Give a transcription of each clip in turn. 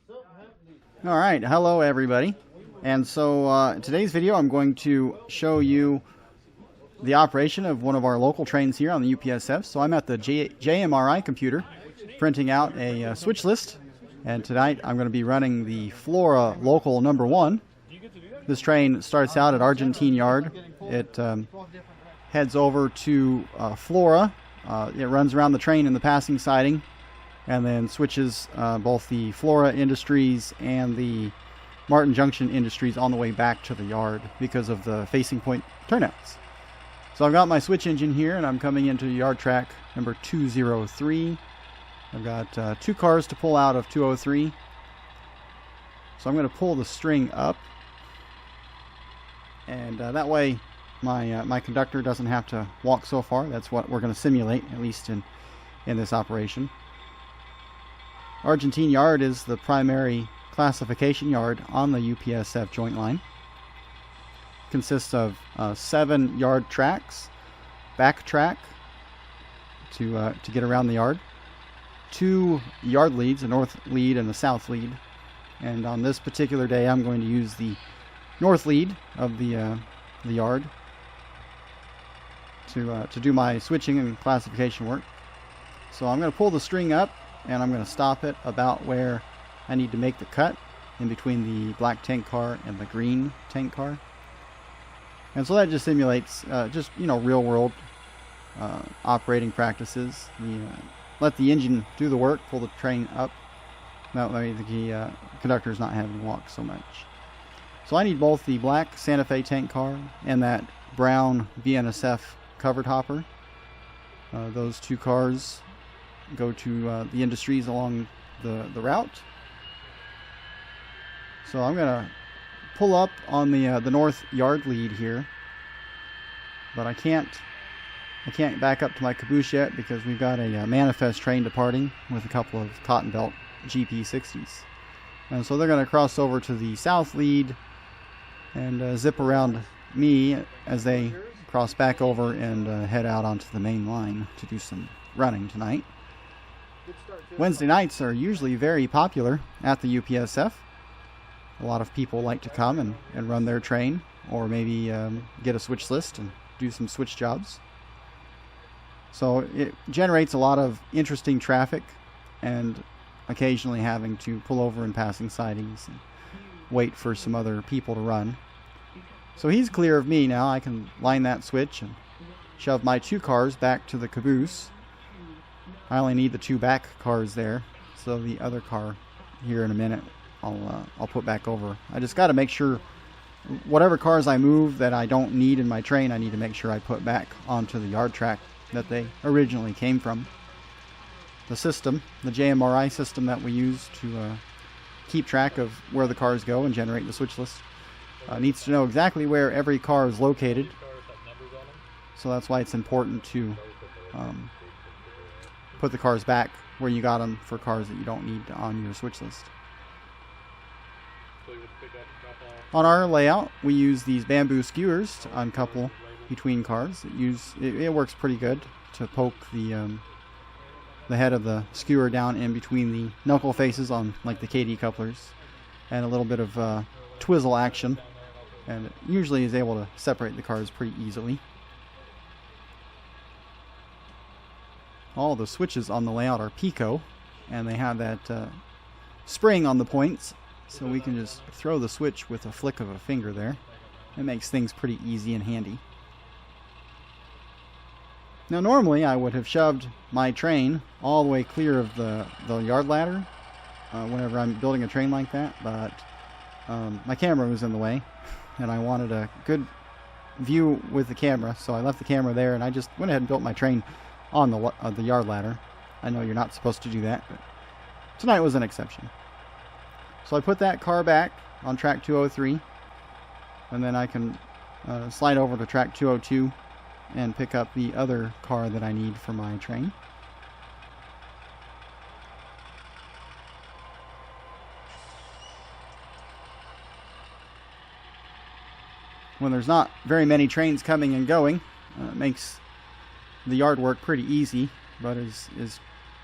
All right, hello everybody. And so in today's video I'm going to show you the operation of one of our local trains here on the UPSF. So I'm at the JMRI computer printing out a switch list, and tonight I'm going to be running the Flora Local number 1. This train starts out at Argentine Yard. It heads over to Flora. It runs around the train in the passing siding, and then switches both the Flora Industries and the Martin Junction Industries on the way back to the yard because of the facing point turnouts. So I've got my switch engine here, and I'm coming into yard track number 203. I've got 2 cars to pull out of 203. So I'm going to pull the string up, and that way my conductor doesn't have to walk so far. That's what we're going to simulate, at least in this operation. Argentine Yard is the primary classification yard on the UPSF joint line. It consists of 7 yard tracks, back track to get around the yard, 2 yard leads, a north lead and a south lead. And on this particular day, I'm going to use the north lead of the yard to do my switching and classification work. So I'm going to pull the string up, and I'm going to stop it about where I need to make the cut in between the black tank car and the green tank car. And so that just simulates real world operating practices. Let the engine do the work, pull the train up. That way the conductor is not having to walk so much. So I need both the black Santa Fe tank car and that brown BNSF covered hopper. Those 2 cars go to the industries along the route. So I'm going to pull up on the north yard lead here, but I can't back up to my caboose yet because we've got a manifest train departing with a couple of cotton belt GP60s, and so they're going to cross over to the south lead and zip around me as they cross back over and head out onto the main line to do some running tonight. Wednesday nights are usually very popular at the UPSF. A lot of people like to come and run their train, or maybe get a switch list and do some switch jobs. So it generates a lot of interesting traffic, and occasionally having to pull over in passing sidings and wait for some other people to run. So he's clear of me now. I can line that switch and shove my 2 cars back to the caboose. I only need the 2 back cars there, so the other car here in a minute I'll put back over. I just got to make sure whatever cars I move that I don't need in my train, I need to make sure I put back onto the yard track that they originally came from. The system, the JMRI system that we use to keep track of where the cars go and generate the switch list, needs to know exactly where every car is located. So that's why it's important to put the cars back where you got them for cars that you don't need on your switch list. On our layout, we use these bamboo skewers to uncouple between cars. It works pretty good to poke the head of the skewer down in between the knuckle faces on like the KD couplers, and a little bit of twizzle action, and it usually is able to separate the cars pretty easily. All the switches on the layout are Pico, and they have that spring on the points, so we can just throw the switch with a flick of a finger there. It makes things pretty easy and handy. Now normally I would have shoved my train all the way clear of the yard ladder whenever I'm building a train like that, but my camera was in the way, and I wanted a good view with the camera, so I left the camera there, and I just went ahead and built my train on the yard ladder. I know you're not supposed to do that, but tonight was an exception. So I put that car back on track 203, and then I can slide over to track 202 and pick up the other car that I need for my train. When there's not very many trains coming and going, it makes the yard work pretty easy, but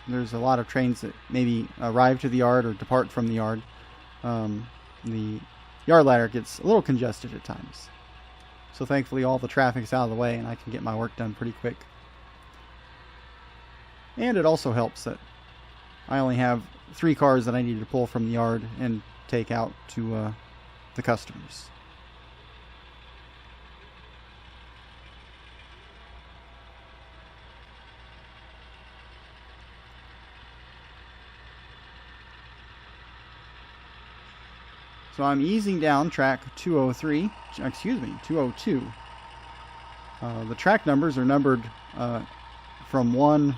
there's a lot of trains that maybe arrive to the yard or depart from the yard. the yard ladder gets a little congested at times. So thankfully all the traffic's out of the way and I can get my work done pretty quick. And it also helps that I only have 3 cars that I need to pull from the yard and take out to the customers. So I'm easing down track 202. The track numbers are numbered from 1,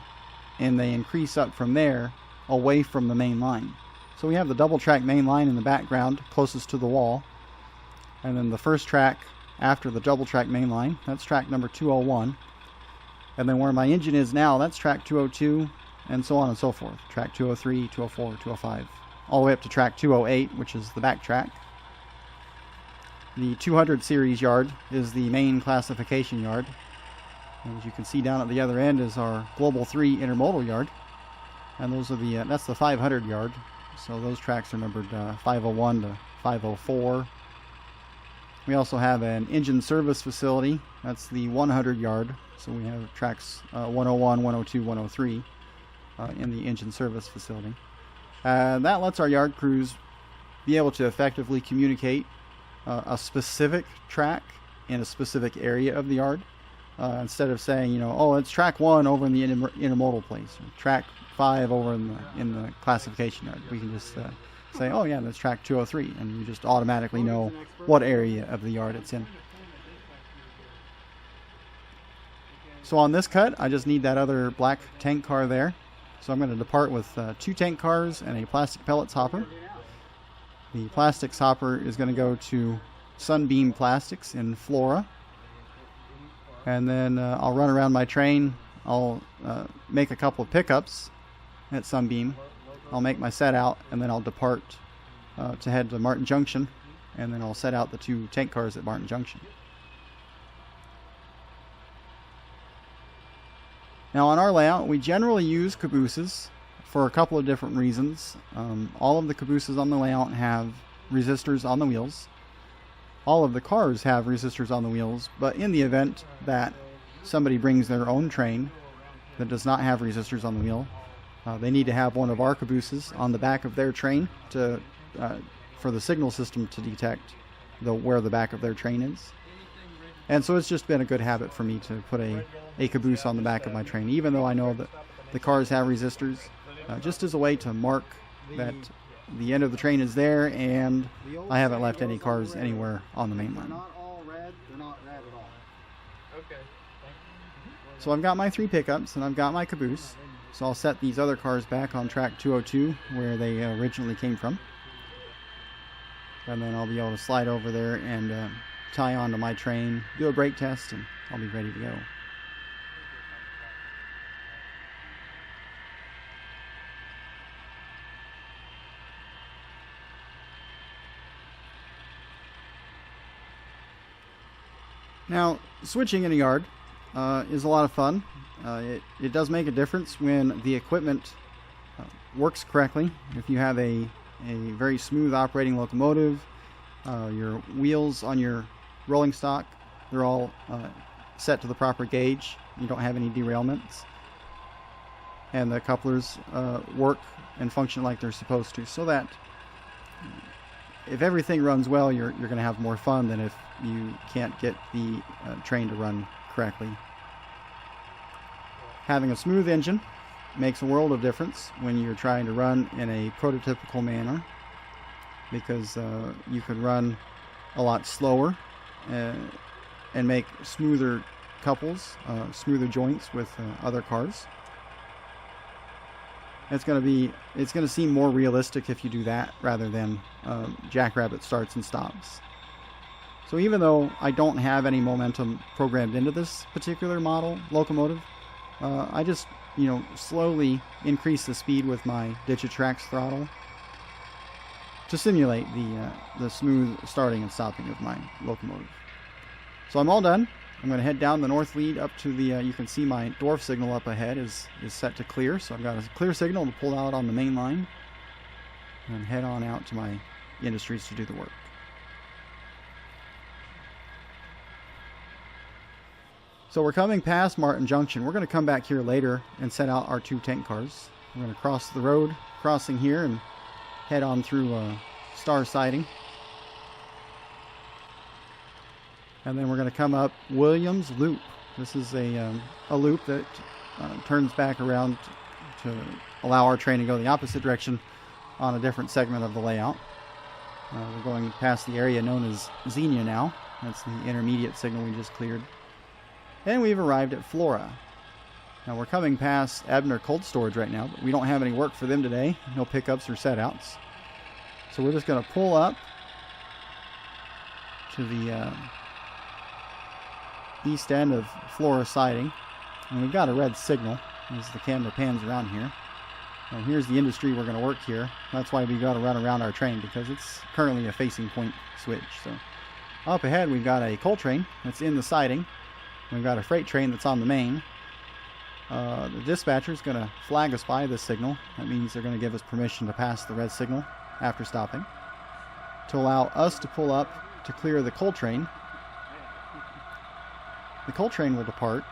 and they increase up from there away from the main line. So we have the double track main line in the background closest to the wall, and then the first track after the double track main line, that's track number 201, and then where my engine is now, that's track 202, and so on and so forth. Track 203, 204, 205, all the way up to track 208, which is the back track. The 200 series yard is the main classification yard. And as you can see down at the other end is our Global 3 intermodal yard. And those are that's the 500 yard. So those tracks are numbered 501 to 504. We also have an engine service facility. That's the 100 yard. So we have tracks 101, 102, 103 in the engine service facility. That lets our yard crews be able to effectively communicate a specific track in a specific area of the yard, instead of saying, oh, it's track 1 over in the intermodal place, or track 5 over in the classification yard. We can just say, oh yeah, that's track 203, and you just automatically know what area of the yard it's in. So on this cut, I just need that other black tank car there. So I'm going to depart with 2 tank cars and a plastic pellets hopper. The plastics hopper is going to go to Sunbeam Plastics in Flora. And then I'll run around my train. I'll make a couple of pickups at Sunbeam. I'll make my set out, and then I'll depart to head to Martin Junction. And then I'll set out the 2 tank cars at Martin Junction. Now on our layout, we generally use cabooses for a couple of different reasons. All of the cabooses on the layout have resistors on the wheels. All of the cars have resistors on the wheels, but in the event that somebody brings their own train that does not have resistors on the wheel, they need to have one of our cabooses on the back of their train for the signal system to detect where the back of their train is. And so it's just been a good habit for me to put a caboose on the back of my train, even though I know that the cars have resistors, just as a way to mark that the end of the train is there and I haven't left any cars anywhere on the main line. So I've got my 3 pickups and I've got my caboose. So I'll set these other cars back on track 202 where they originally came from. And then I'll be able to slide over there and tie onto my train, do a brake test, and I'll be ready to go. Now, switching in a yard is a lot of fun. It does make a difference when the equipment works correctly. If you have a very smooth operating locomotive, your wheels on your rolling stock, they're all set to the proper gauge. You don't have any derailments. And the couplers work and function like they're supposed to, so that if everything runs well, you're going to have more fun than if you can't get the train to run correctly. Having a smooth engine makes a world of difference when you're trying to run in a prototypical manner, because you could run a lot slower and make smoother couples, smoother joints with other cars. It's going to seem more realistic if you do that rather than jackrabbit starts and stops. So even though I don't have any momentum programmed into this particular model locomotive, I just slowly increase the speed with my Digitrax throttle to simulate the smooth starting and stopping of my locomotive. So I'm all done. I'm going to head down the north lead up to the, you can see my dwarf signal up ahead is set to clear. So I've got a clear signal to pull out on the main line and head on out to my industries to do the work. So we're coming past Martin Junction. We're going to come back here later and set out our 2 tank cars. We're going to cross the road, crossing here, and head on through Star Siding. And then we're going to come up Williams Loop. This is a loop that turns back around to allow our train to go the opposite direction on a different segment of the layout. We're going past the area known as Xenia now. That's the intermediate signal we just cleared. And we've arrived at Flora. Now we're coming past Abner Cold Storage right now, but we don't have any work for them today. No pickups or setouts. So we're just going to pull up to the east end of Flora Siding. And we've got a red signal as the camera pans around here. And here's the industry we're going to work here. That's why we've got to run around our train, because it's currently a facing point switch. So up ahead we've got a coal train that's in the siding. We've got a freight train that's on the main. The dispatcher is going to flag us by this signal. That means they're going to give us permission to pass the red signal after stopping, to allow us to pull up to clear the coal train. The coal train will depart.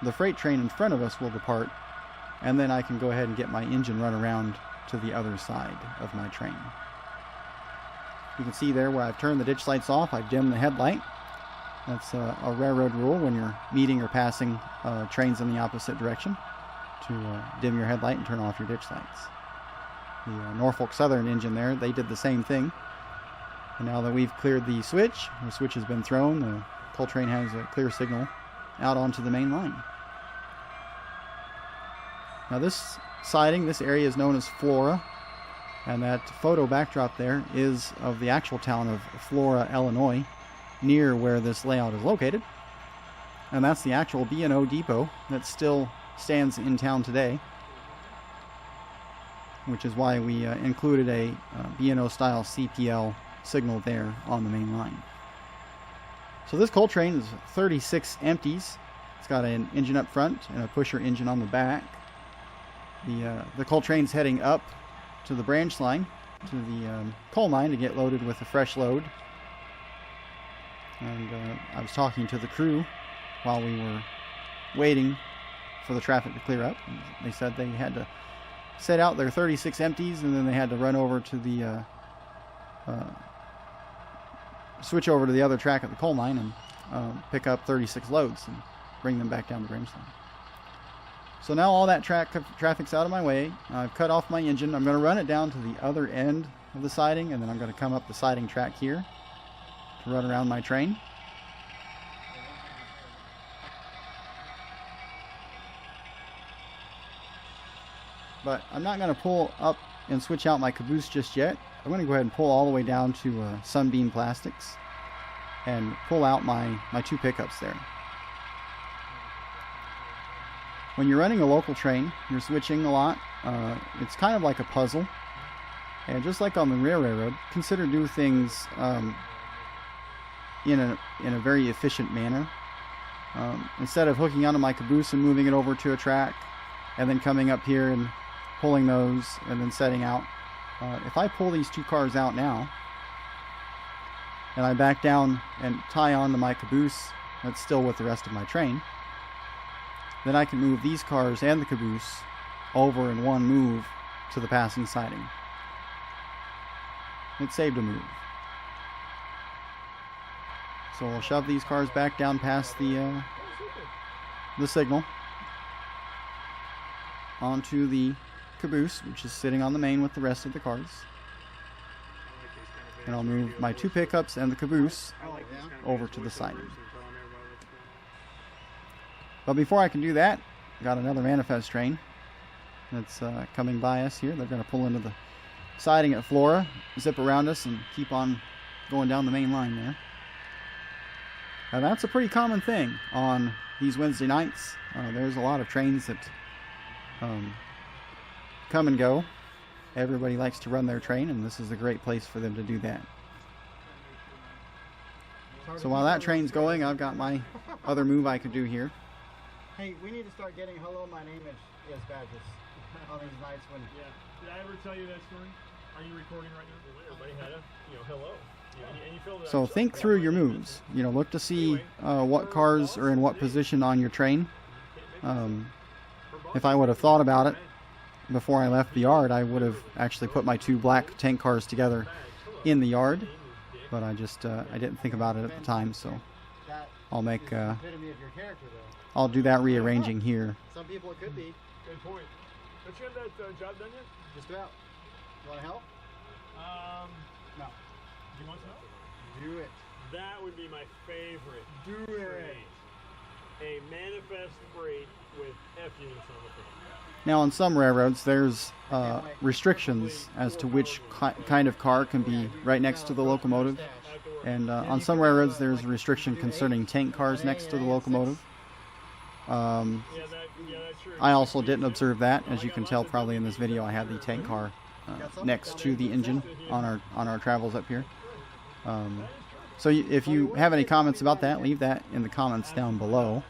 The freight train in front of us will depart. And then I can go ahead and get my engine run around to the other side of my train. You can see there where I've turned the ditch lights off, I've dimmed the headlight. That's a railroad rule when you're meeting or passing trains in the opposite direction, to dim your headlight and turn off your ditch lights. The Norfolk Southern engine there, they did the same thing. And now that we've cleared the switch has been thrown, the coal train has a clear signal out onto the main line. Now this siding, this area is known as Flora, and that photo backdrop there is of the actual town of Flora, Illinois, near where this layout is located. And that's the actual B&O depot that still stands in town today, which is why we included a B&O style CPL signal there on the main line. So this coal train is 36 empties. It's got an engine up front and a pusher engine on the back. The coal train's heading up to the branch line, to the coal mine, to get loaded with a fresh load. And I was talking to the crew while we were waiting for the traffic to clear up. They said they had to set out their 36 empties, and then they had to run over to the switch over to the other track at the coal mine and pick up 36 loads and bring them back down the branch line. So now all that traffic's out of my way. I've cut off my engine. I'm going to run it down to the other end of the siding, and then I'm going to come up the siding track here to run around my train. But I'm not going to pull up and switch out my caboose just yet. I'm going to go ahead and pull all the way down to Sunbeam Plastics and pull out my 2 pickups there. When you're running a local train, you're switching a lot. It's kind of like a puzzle. And just like on the railroad, consider doing things in a very efficient manner. Instead of hooking onto my caboose and moving it over to a track and then coming up here and pulling those and then setting out, if I pull these 2 cars out now and I back down and tie onto my caboose that's still with the rest of my train, then I can move these cars and the caboose over in one move to the passing siding. It saved a move. So we'll shove these cars back down past the signal onto the caboose, which is sitting on the main with the rest of the cars. And I'll move my 2 pickups and the caboose over to the siding. But before I can do that, I got another manifest train that's coming by us here. They're going to pull into the siding at Flora, zip around us, and keep on going down the main line there. Now that's a pretty common thing on these Wednesday nights. There's a lot of trains that come and go. Everybody likes to run their train, and this is a great place for them to do that. So while that train's going, I've got my other move I could do here. Hey, we need to start getting "Hello, my name is" badges on these nights when. Yeah. Did I ever tell you that story? Are you recording right now? Everybody had hello. And you feel that So think through your moves. Look to see what cars are in what position on your train. If I would have thought about it before I left the yard, I would have actually put my 2 black tank cars together in the yard, but I didn't think about it at the time, so I'll make I'll do that rearranging here. Some people it could be. Good point. Don't you have that job done yet? Just about. You want to help? No. Do you want to help? Do it. That would be my favorite. Do it. A manifest freight with F units on the front. Now, on some railroads, there's restrictions as to which kind of car can be right next to the locomotive. And on some railroads, there's a restriction concerning tank cars next to the locomotive. I also didn't observe that. As you can tell probably in this video, I had the tank car next to the engine on our travels up here. So if you have any comments about that, leave that in the comments down below.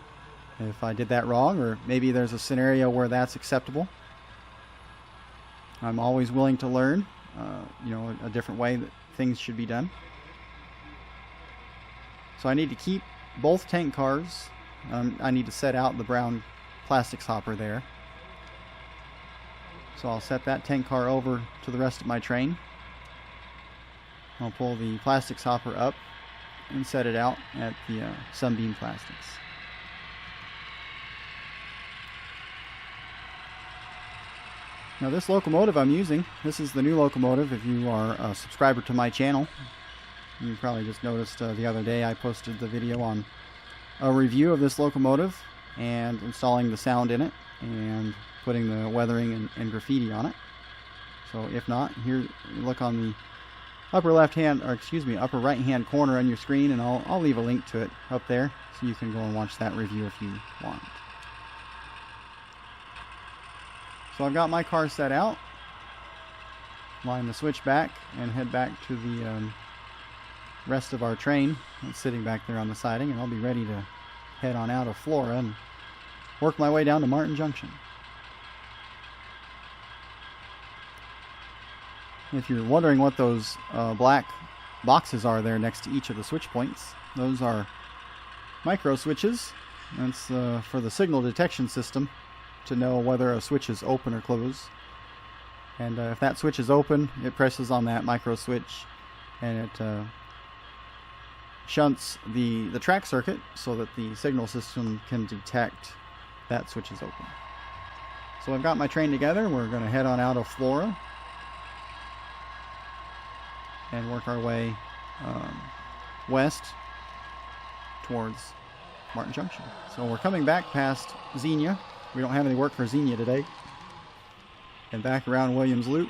If I did that wrong, or maybe there's a scenario where that's acceptable. I'm always willing to learn, a different way that things should be done. So I need to keep both tank cars. I need to set out the brown plastics hopper there. So I'll set that tank car over to the rest of my train. I'll pull the plastics hopper up and set it out at the Sunbeam Plastics. Now this locomotive I'm using, this is the new locomotive. If you are a subscriber to my channel, you probably just noticed the other day I posted the video on a review of this locomotive and installing the sound in it and putting the weathering and graffiti on it. So if not, here, look on the upper right hand corner on your screen, and I'll leave a link to it up there so you can go and watch that review if you want. So I've got my car set out, line the switch back, and head back to the rest of our train that's sitting back there on the siding, and I'll be ready to head on out of Flora and work my way down to Martin Junction. If you're wondering what those black boxes are there next to each of the switch points, those are micro switches. That's for the signal detection system to know whether a switch is open or closed. And if that switch is open, it presses on that micro switch and it shunts the track circuit so that the signal system can detect that switch is open. So I've got my train together. We're going to head on out of Flora and work our way west towards Martin Junction. So we're coming back past Xenia. We don't have any work for Xenia today. And back around Williams Loop.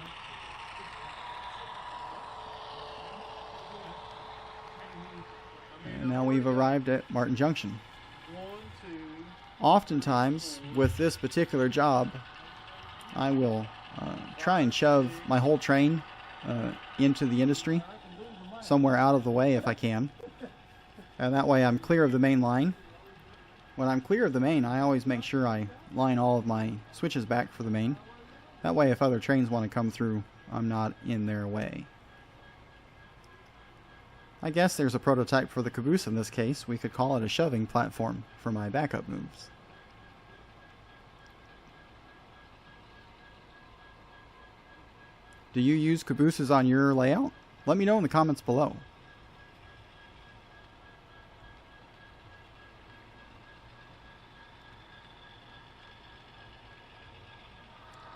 And now we've arrived at Martin Junction. Oftentimes, with this particular job, I will try and shove my whole train into the industry, somewhere out of the way if I can. And that way I'm clear of the main line. When I'm clear of the main, I always make sure I line all of my switches back for the main. That way if other trains want to come through, I'm not in their way. I guess there's a prototype for the caboose in this case. We could call it a shoving platform for my backup moves. Do you use cabooses on your layout? Let me know in the comments below.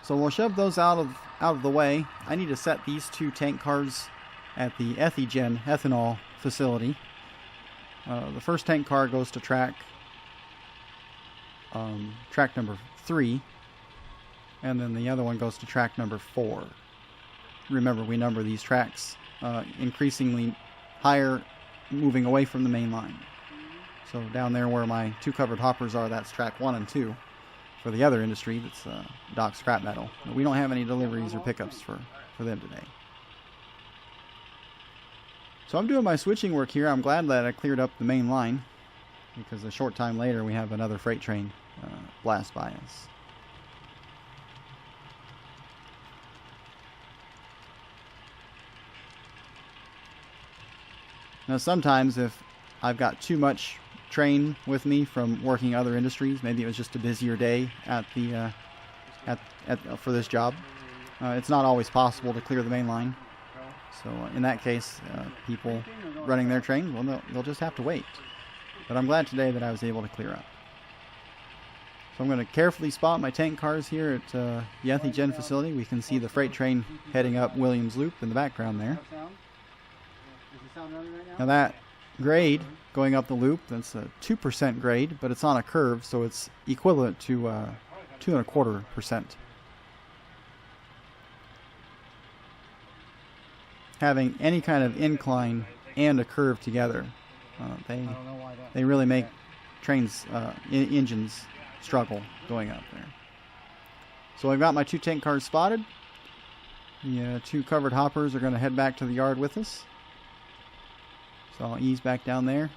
So we'll shove those out of the way. I need to set these 2 tank cars at the Athearn ethanol facility. The first tank car goes to track number 3, and then the other one goes to track number 4. Remember, we number these tracks increasingly higher, moving away from the main line. So down there where my 2 covered hoppers are, that's track 1 and 2. For the other industry, that's dock scrap metal. But we don't have any deliveries or pickups for them today. So I'm doing my switching work here. I'm glad that I cleared up the main line, because a short time later we have another freight train blast by us. Now sometimes if I've got too much train with me from working other industries, maybe it was just a busier day at the for this job, it's not always possible to clear the main line. So in that case, people running their trains, well, they'll just have to wait. But I'm glad today that I was able to clear up. So I'm going to carefully spot my tank cars here at the Athearn Gen facility. We can see the freight train heading up Williams Loop in the background there. Now that grade going up the loop, that's a 2% grade, but it's on a curve, so it's equivalent to 2.25%. Having any kind of incline and a curve together, they really make trains, engines struggle going up there. So I've got my 2 tank cars spotted. The 2 covered hoppers are going to head back to the yard with us. So I'll ease back down there,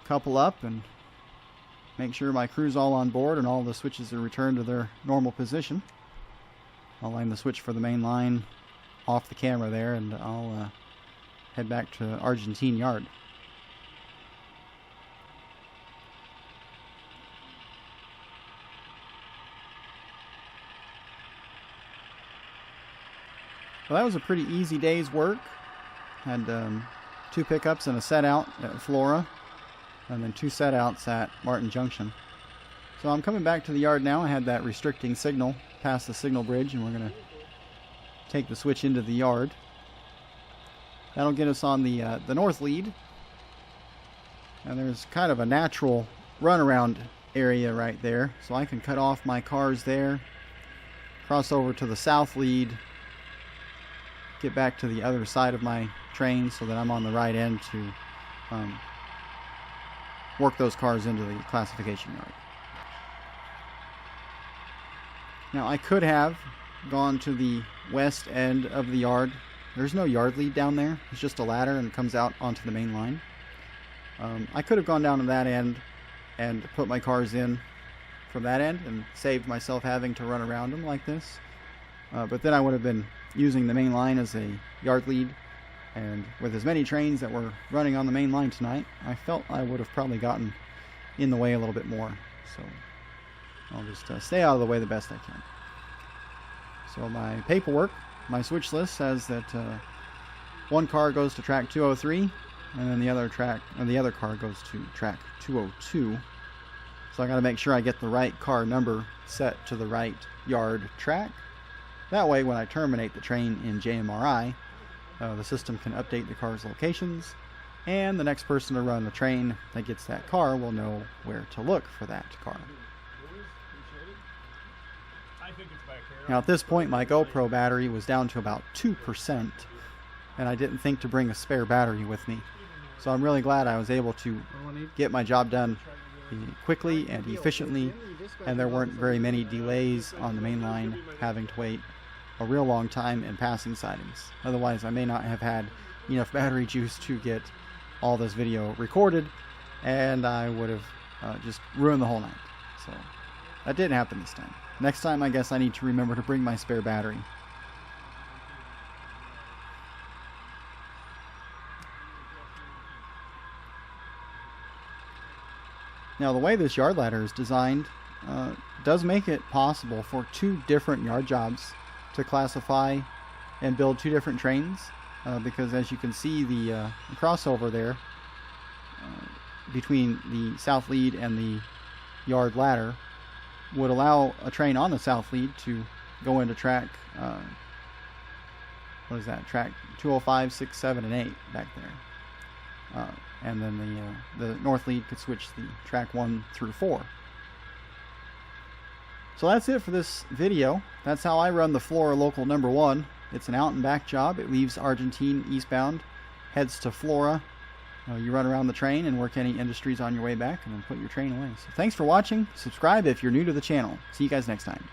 couple up, and make sure my crew's all on board and all the switches are returned to their normal position. I'll line the switch for the main line off the camera there, and I'll head back to Argentine Yard. Well, that was a pretty easy day's work. Had 2 pickups and a set out at Flora, and then 2 set outs at Martin Junction. So I'm coming back to the yard now. I had that restricting signal past the signal bridge, and we're going to take the switch into the yard. That'll get us on the north lead. And there's kind of a natural runaround area right there, so I can cut off my cars there, cross over to the south lead, get back to the other side of my train so that I'm on the right end to work those cars into the classification yard. Now I could have gone to the west end of the yard. There's no yard lead down there. It's just a ladder and it comes out onto the main line. I could have gone down to that end and put my cars in from that end and saved myself having to run around them like this. But then I would have been using the main line as a yard lead, and with as many trains that were running on the main line tonight, I felt I would have probably gotten in the way a little bit more. So I'll just stay out of the way the best I can. So my paperwork, my switch list says that 1 car goes to track 203, and then the other car goes to track 202. So I got to make sure I get the right car number set to the right yard track. That way, when I terminate the train in JMRI, the system can update the car's locations, and the next person to run the train that gets that car will know where to look for that car. Now at this point, my GoPro battery was down to about 2%, and I didn't think to bring a spare battery with me. So I'm really glad I was able to get my job done quickly and efficiently, and there weren't very many delays on the main line having to wait a real long time in passing sidings. Otherwise I may not have had enough battery juice to get all this video recorded, and I would have just ruined the whole night. So that didn't happen this time. Next time I guess I need to remember to bring my spare battery. Now the way this yard ladder is designed does make it possible for 2 different yard jobs to classify and build 2 different trains, because as you can see, the crossover there between the south lead and the yard ladder would allow a train on the south lead to go into track what is that, track 205, 6, 7, and 8 back there, and then the north lead could switch the track 1 through 4. So that's it for this video. That's how I run the Flora Local number 1. It's an out and back job. It leaves Argentine eastbound, heads to Flora. You run around the train and work any industries on your way back, and then put your train away. So thanks for watching. Subscribe if you're new to the channel. See you guys next time.